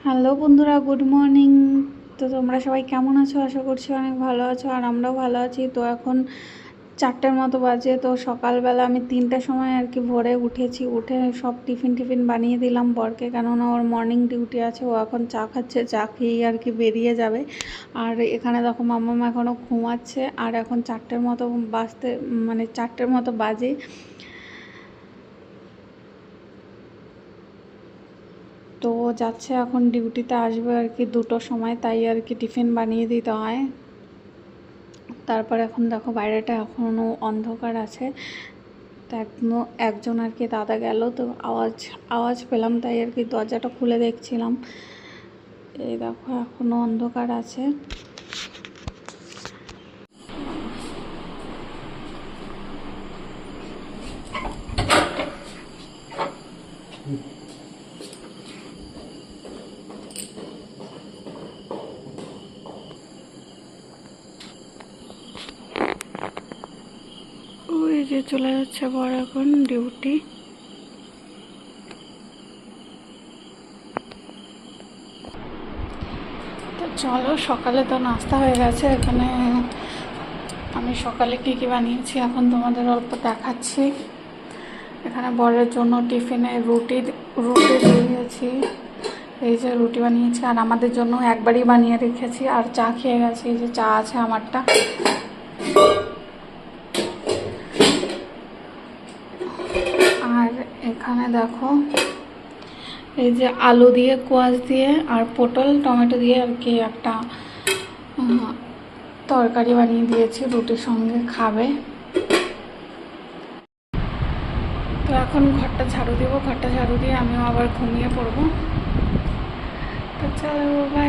Hello বন্ধুরা, good morning. তো তোমরা সবাই কেমন আছো? আশা করছি অনেক ভালো আছো, আর আমরাও ভালো আছি। তো এখন 4টের মতো বাজে। তো সকালবেলা আমি 3টার সময় আর কি ভোরে উঠেছি, উঠে সব টিফিন বানিয়ে দিলাম বরকে, কেননা ওর মর্নিং ডিউটি আছে। ও এখন চা খাচ্ছে, চা খেয়েই আর কি বেরিয়ে যাবে। আর এখানে দেখো মাম্মাম এখনও ঘুমাচ্ছে, আর এখন 4টের মতো বাজতে, মানে 4টের মতো বাজে। তো যাচ্ছে এখন ডিউটিতে, আসবে আর কি 2টোর সময়, তাই আর কি টিফিন বানিয়ে দিতে হয়। তারপর এখন দেখো বাইরেটা এখনও অন্ধকার আছে। তো একজন আর কি দাদা গেল, তো আওয়াজ পেলাম, তাই আর কি দরজাটা খুলে দেখছিলাম। এই দেখো এখনও অন্ধকার আছে। ওই যে চলে যাচ্ছে বড় এখন ডিউটি। তো চলো, সকালে তো নাস্তা হয়ে গেছে। এখানে আমি সকালে কী কী বানিয়েছি এখন তোমাদের অল্প দেখাচ্ছি। এখানে বরের জন্য টিফিনে রুটি রুটি দিয়েছি। এই যে রুটি বানিয়েছি, আর আমাদের জন্য একবারই বানিয়ে রেখেছি, আর চা খেয়ে গেছি। এই যে চা আছে আমারটা। আর এখানে দেখো এই যে আলু দিয়ে, কোয়াশ দিয়ে, আর পটল টমেটো দিয়ে আর কি একটা তরকারি বানিয়ে দিয়েছি, রুটির সঙ্গে খাবে। তো এখন ঘরটা ঝাড়ু দেবো, ঘরটা ঝাড়ু দিয়ে আমিও আবার ঘুমিয়ে পড়বো। তো চলো, বাই।